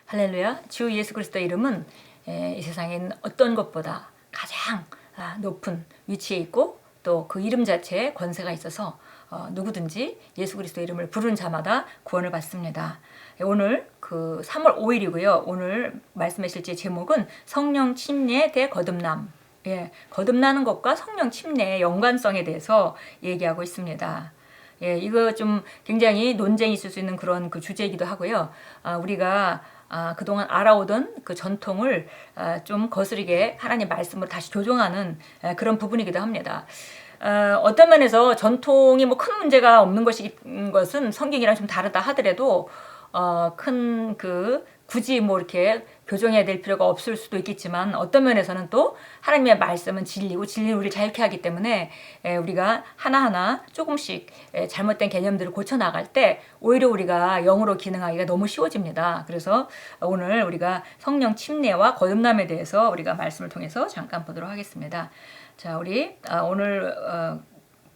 할렐루야. 주 예수 그리스도의 이름은 이 세상엔 어떤 것보다 가장 높은 위치에 있고 또 그 이름 자체에 권세가 있어서 누구든지 예수 그리스도의 이름을 부르는 자마다 구원을 받습니다. 오늘 그 3월 5일이고요. 오늘 말씀의 실제 제목은 성령 침례 대 거듭남. 거듭나는 것과 성령 침례의 연관성에 대해서 얘기하고 있습니다. 이거 좀 굉장히 논쟁이 있을 수 있는 그런 그 주제이기도 하고요. 우리가 그동안 알아오던 그 전통을 좀 거스르게 하나님 말씀으로 다시 조정하는 그런 부분이기도 합니다. 어떤 면에서 전통이 뭐 큰 문제가 없는 것은 성경이랑 좀 다르다 하더라도 큰 굳이 뭐 이렇게 교정해야 될 필요가 없을 수도 있겠지만 어떤 면에서는 또 하나님의 말씀은 진리고 진리는 우리를 자유케 하기 때문에 우리가 하나하나 조금씩 잘못된 개념들을 고쳐나갈 때 오히려 우리가 영으로 기능하기가 너무 쉬워집니다. 그래서 오늘 우리가 성령 침례와 거듭남에 대해서 우리가 말씀을 통해서 잠깐 보도록 하겠습니다. 자, 우리 오늘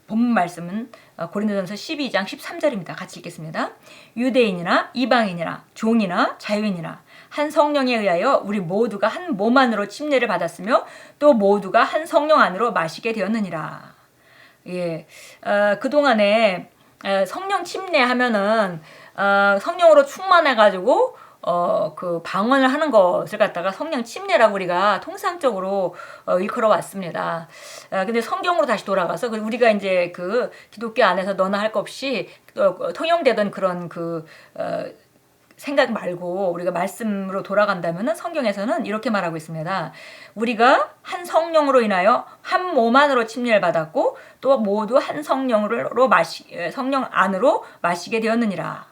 본문 말씀은 고린도전서 12장 13절입니다. 같이 읽겠습니다. 유대인이나 이방인이나 종이나 자유인이나 한 성령에 의하여 우리 모두가 한 몸 안으로 침례를 받았으며 또 모두가 한 성령 안으로 마시게 되었느니라. 그동안에 성령 침례하면은 성령으로 충만해가지고 그 방언을 하는 것을 갖다가 성령 침례라고 우리가 통상적으로 일컬어 왔습니다. 근데 성경으로 다시 돌아가서 우리가 이제 그 기독교 안에서 너나 할 것 없이 통용되던 그런 생각 말고 우리가 말씀으로 돌아간다면은 성경에서는 이렇게 말하고 있습니다. 우리가 한 성령으로 인하여 한 몸 안으로 침례를 받았고 또 모두 한 성령 안으로 마시게 되었느니라.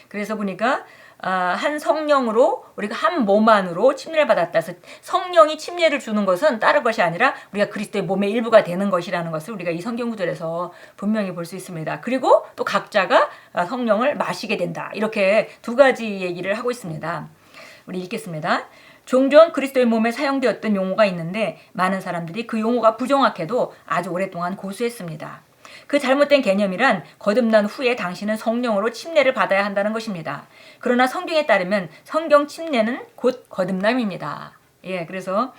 그래서 보니까 한 성령으로 우리가 한 몸 안으로 침례를 받았다. 그래서 성령이 침례를 주는 것은 다른 것이 아니라 우리가 그리스도의 몸의 일부가 되는 것이라는 것을 우리가 이 성경 구절에서 분명히 볼 수 있습니다. 그리고 또 각자가 성령을 마시게 된다. 이렇게 두 가지 얘기를 하고 있습니다. 우리 읽겠습니다. 종종 그리스도의 몸에 사용되었던 용어가 있는데 많은 사람들이 그 용어가 부정확해도 아주 오랫동안 고수했습니다. 그 잘못된 개념이란 거듭난 후에 당신은 성령으로 침례를 받아야 한다는 것입니다. 그러나 성경에 따르면 성경 침례는 곧 거듭남입니다. 그래서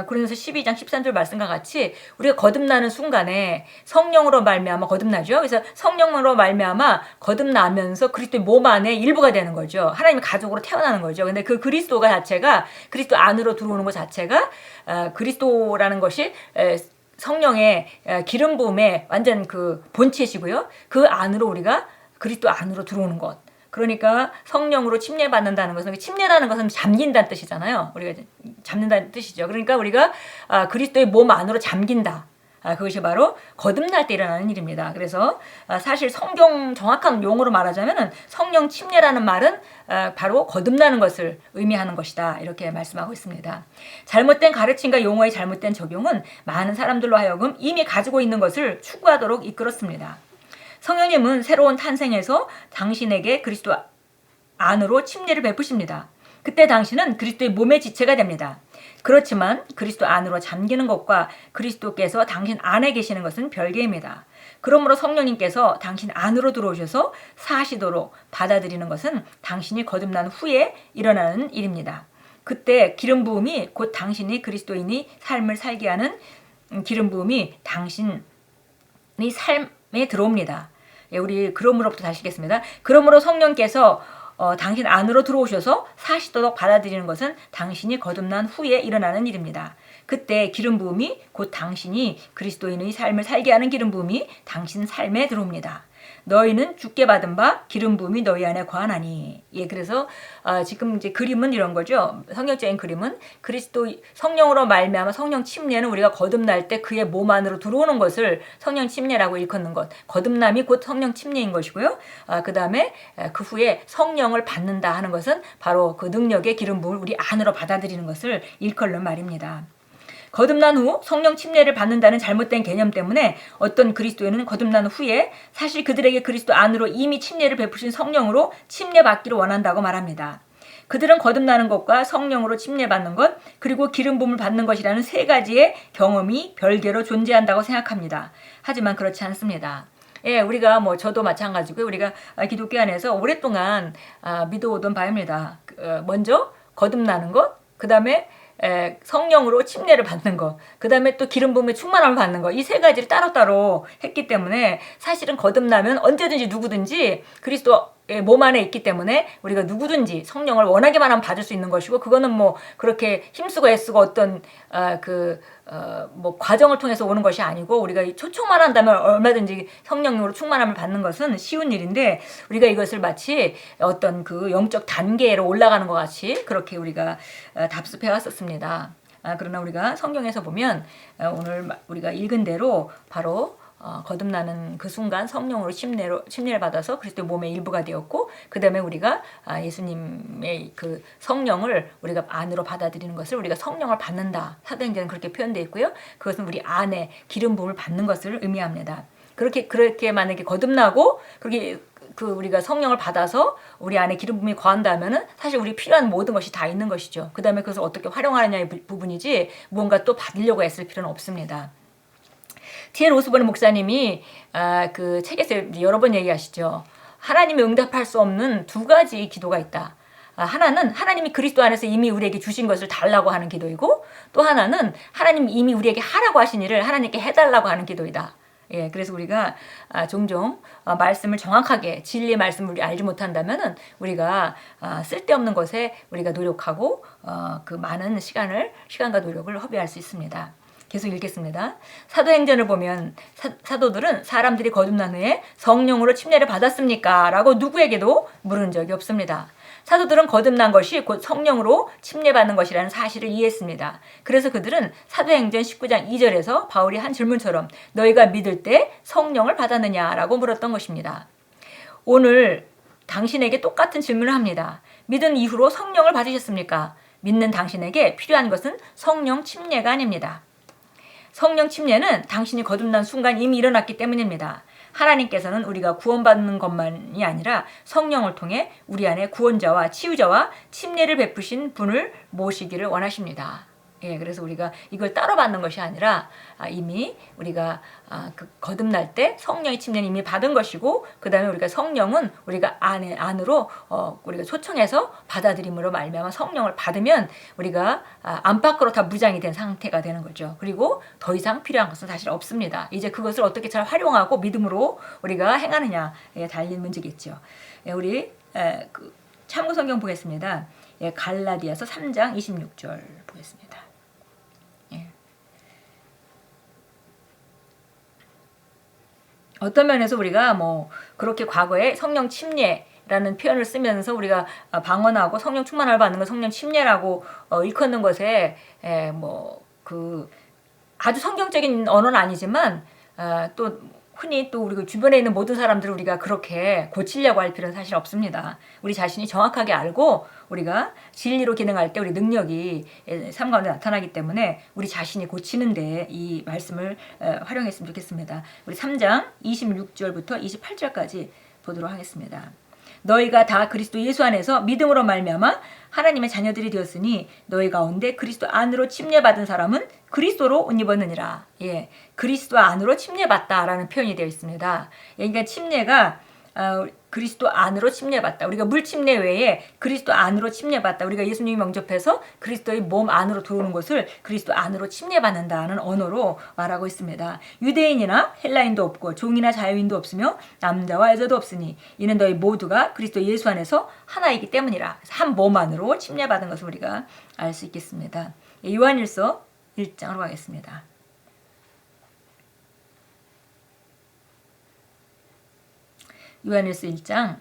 고린도서 12장 13절 말씀과 같이 우리가 거듭나는 순간에 성령으로 말미암아 거듭나죠. 그래서 성령으로 말미암아 거듭나면서 그리스도의 몸 안에 일부가 되는 거죠. 하나님의 가족으로 태어나는 거죠. 근데 그 그리스도가 자체가 그리스도 안으로 들어오는 것 자체가 그리스도라는 것이 성령의 기름 부음의 완전 그 본체시고요. 그 안으로 우리가 그리스도 안으로 들어오는 것. 그러니까 성령으로 침례받는다는 것은 침례라는 것은 잠긴다는 뜻이잖아요. 우리가 잡는다는 뜻이죠. 그러니까 우리가 그리스도의 몸 안으로 잠긴다. 그것이 바로 거듭날 때 일어나는 일입니다. 그래서 사실 성경 정확한 용어로 말하자면 성령 침례라는 말은 바로 거듭나는 것을 의미하는 것이다. 이렇게 말씀하고 있습니다. 잘못된 가르침과 용어의 잘못된 적용은 많은 사람들로 하여금 이미 가지고 있는 것을 추구하도록 이끌었습니다. 성령님은 새로운 탄생에서 당신에게 그리스도 안으로 침례를 베푸십니다. 그때 당신은 그리스도의 몸의 지체가 됩니다. 그렇지만 그리스도 안으로 잠기는 것과 그리스도께서 당신 안에 계시는 것은 별개입니다. 그러므로 성령님께서 당신 안으로 들어오셔서 사시도록 받아들이는 것은 당신이 거듭난 후에 일어나는 일입니다. 그때 기름 부음이 곧 당신이 그리스도인이 삶을 살게 하는 기름 부음이 당신의 삶에 들어옵니다. 우리 그러므로부터 다시 읽겠습니다. 그러므로 성령께서 당신 안으로 들어오셔서 사시도록 받아들이는 것은 당신이 거듭난 후에 일어나는 일입니다. 그때 기름 부음이 곧 당신이 그리스도인의 삶을 살게 하는 기름 부음이 당신 삶에 들어옵니다. 너희는 주께 받은 바 기름 부음이 너희 안에 거하나니. 그래서 지금 이제 그림은 이런 거죠. 성경적인 그림은 그리스도 성령으로 말미암아 성령 침례는 우리가 거듭날 때 그의 몸 안으로 들어오는 것을 성령 침례라고 일컫는 것. 거듭남이 곧 성령 침례인 것이고요. 그 다음에 그 후에 성령을 받는다 하는 것은 바로 그 능력의 기름 부음을 우리 안으로 받아들이는 것을 일컬는 말입니다. 거듭난 후 성령 침례를 받는다는 잘못된 개념 때문에 어떤 그리스도인은 거듭난 후에 사실 그들에게 그리스도 안으로 이미 침례를 베푸신 성령으로 침례받기를 원한다고 말합니다. 그들은 거듭나는 것과 성령으로 침례받는 것 그리고 기름 부음을 받는 것이라는 세 가지의 경험이 별개로 존재한다고 생각합니다. 하지만 그렇지 않습니다. 예, 우리가 뭐 저도 마찬가지고요. 우리가 기독교 안에서 오랫동안 믿어오던 바입니다. 먼저 거듭나는 것, 그 다음에 성령으로 침례를 받는 것, 그 다음에 또 기름 부음의 충만함을 받는 것, 이 세 가지를 따로따로 했기 때문에 사실은 거듭나면 언제든지 누구든지 그리스도의 몸 안에 있기 때문에 우리가 누구든지 성령을 원하기만 하면 받을 수 있는 것이고, 그거는 뭐 그렇게 힘쓰고 애쓰고 어떤 뭐 과정을 통해서 오는 것이 아니고, 우리가 초청만 한다면 얼마든지 성령으로 충만함을 받는 것은 쉬운 일인데, 우리가 이것을 마치 어떤 그 영적 단계로 올라가는 것 같이 그렇게 우리가 답습해 왔었습니다. 그러나 우리가 성경에서 보면 오늘 우리가 읽은 대로 바로 거듭나는 그 순간 성령으로 침례를 받아서 그리스도의 몸의 일부가 되었고, 그 다음에 우리가 예수님의 그 성령을 우리가 안으로 받아들이는 것을 우리가 성령을 받는다. 사도행전은 그렇게 표현되어 있고요. 그것은 우리 안에 기름 부음을 받는 것을 의미합니다. 그렇게 만약에 거듭나고 그렇게 우리가 성령을 받아서 우리 안에 기름 부음이 거한다면은 사실 우리 필요한 모든 것이 다 있는 것이죠. 그 다음에 그것을 어떻게 활용하느냐의 부분이지 무언가 또 받으려고 애쓸 필요는 없습니다. T.L. 오스본 목사님이 그 책에서 여러 번 얘기하시죠. 하나님이 응답할 수 없는 두 가지 기도가 있다. 하나는 하나님이 그리스도 안에서 이미 우리에게 주신 것을 달라고 하는 기도이고, 또 하나는 하나님이 이미 우리에게 하라고 하신 일을 하나님께 해달라고 하는 기도이다. 예, 그래서 우리가 종종 말씀을 정확하게 진리의 말씀을 우리 알지 못한다면은 우리가 쓸데없는 것에 우리가 노력하고 그 많은 시간과 노력을 허비할 수 있습니다. 계속 읽겠습니다. 사도행전을 보면 사도들은 사람들이 거듭난 후에 성령으로 침례를 받았습니까? 라고 누구에게도 물은 적이 없습니다. 사도들은 거듭난 것이 곧 성령으로 침례받는 것이라는 사실을 이해했습니다. 그래서 그들은 사도행전 19장 2절에서 바울이 한 질문처럼 너희가 믿을 때 성령을 받았느냐라고 물었던 것입니다. 오늘 당신에게 똑같은 질문을 합니다. 믿은 이후로 성령을 받으셨습니까? 믿는 당신에게 필요한 것은 성령 침례가 아닙니다. 성령 침례는 당신이 거듭난 순간 이미 일어났기 때문입니다. 하나님께서는 우리가 구원받는 것만이 아니라 성령을 통해 우리 안에 구원자와 치유자와 침례를 베푸신 분을 모시기를 원하십니다. 예, 그래서 우리가 이걸 따로 받는 것이 아니라 이미 우리가 거듭날 때 성령의 침례는 이미 받은 것이고, 그 다음에 우리가 성령은 우리가 안으로 우리가 초청해서 받아들임으로 말미암아 성령을 받으면 우리가 안팎으로 다 무장이 된 상태가 되는 거죠. 그리고 더 이상 필요한 것은 사실 없습니다. 이제 그것을 어떻게 잘 활용하고 믿음으로 우리가 행하느냐에 달린 문제겠죠. 예, 우리 참고 성경 보겠습니다. 예, 갈라디아서 3장 26절 보겠습니다. 어떤 면에서 우리가 뭐 그렇게 과거에 성령 침례라는 표현을 쓰면서 우리가 방언하고 성령 충만을 받는 건 성령 침례라고 일컫는 것에 뭐 그 아주 성경적인 언어는 아니지만 또 흔히 또 우리 주변에 있는 모든 사람들을 우리가 그렇게 고치려고 할 필요는 사실 없습니다. 우리 자신이 정확하게 알고 우리가 진리로 기능할 때 우리 능력이 삶 가운데 나타나기 때문에 우리 자신이 고치는데 이 말씀을 활용했으면 좋겠습니다. 우리 3장 26절부터 28절까지 보도록 하겠습니다. 너희가 다 그리스도 예수 안에서 믿음으로 말미암아 하나님의 자녀들이 되었으니 너희 가운데 그리스도 안으로 침례받은 사람은 그리스도로 옷 입었느니라. 예, 그리스도 안으로 침례받다라는 표현이 되어 있습니다. 그러니까 침례가 그리스도 안으로 침례받다. 우리가 물 침례 외에 그리스도 안으로 침례받다. 우리가 예수님이 영접해서 그리스도의 몸 안으로 들어오는 것을 그리스도 안으로 침례받는다는 언어로 말하고 있습니다. 유대인이나 헬라인도 없고 종이나 자유인도 없으며 남자와 여자도 없으니 이는 너희 모두가 그리스도 예수 안에서 하나이기 때문이라. 한 몸 안으로 침례받은 것을 우리가 알 수 있겠습니다. 요한일서 1장으로 가겠습니다. 요한일서 1장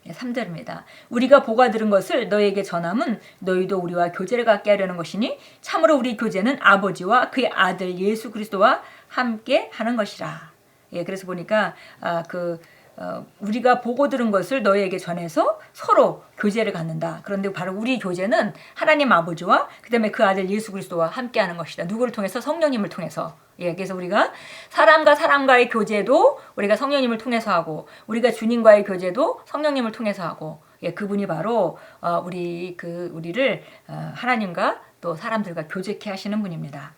3절입니다. 우리가 보가 들은 것을 너희에게 전함은 너희도 우리와 교제를 갖게 하려는 것이니 참으로 우리 교제는 아버지와 그의 아들 예수 그리스도와 함께 하는 것이라. 예, 그래서 보니까 우리가 보고 들은 것을 너희에게 전해서 서로 교제를 갖는다. 그런데 바로 우리 교제는 하나님 아버지와 그다음에 그 아들 예수 그리스도와 함께하는 것이다. 누구를 통해서? 성령님을 통해서. 예, 그래서 우리가 사람과 사람과의 교제도 우리가 성령님을 통해서 하고, 우리가 주님과의 교제도 성령님을 통해서 하고, 예, 그분이 바로 우리를 하나님과 또 사람들과 교제케 하시는 분입니다.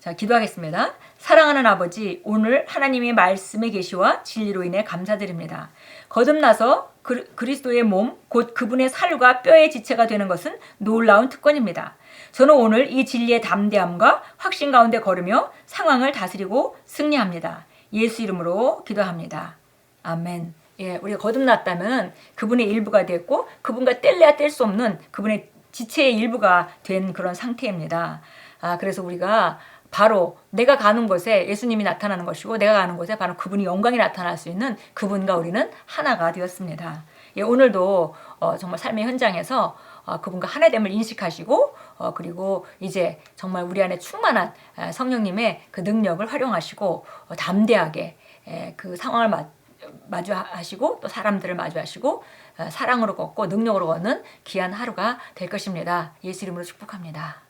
자, 기도하겠습니다. 사랑하는 아버지, 오늘 하나님의 말씀의 계시와 진리로 인해 감사드립니다. 거듭나서 그리스도의 몸, 곧 그분의 살과 뼈의 지체가 되는 것은 놀라운 특권입니다. 저는 오늘 이 진리의 담대함과 확신 가운데 걸으며 상황을 다스리고 승리합니다. 예수 이름으로 기도합니다. 아멘. 예, 우리가 거듭났다면 그분의 일부가 됐고 그분과 뗄래야 뗄 수 없는 그분의 지체의 일부가 된 그런 상태입니다. 그래서 우리가 바로 내가 가는 곳에 예수님이 나타나는 것이고 내가 가는 곳에 바로 그분이 영광이 나타날 수 있는 그분과 우리는 하나가 되었습니다. 예, 오늘도 정말 삶의 현장에서 그분과 하나됨을 인식하시고 그리고 이제 정말 우리 안에 충만한 성령님의 그 능력을 활용하시고 담대하게 그 상황을 마주하시고 또 사람들을 마주하시고 사랑으로 걷고 능력으로 걷는 귀한 하루가 될 것입니다. 예수 이름으로 축복합니다.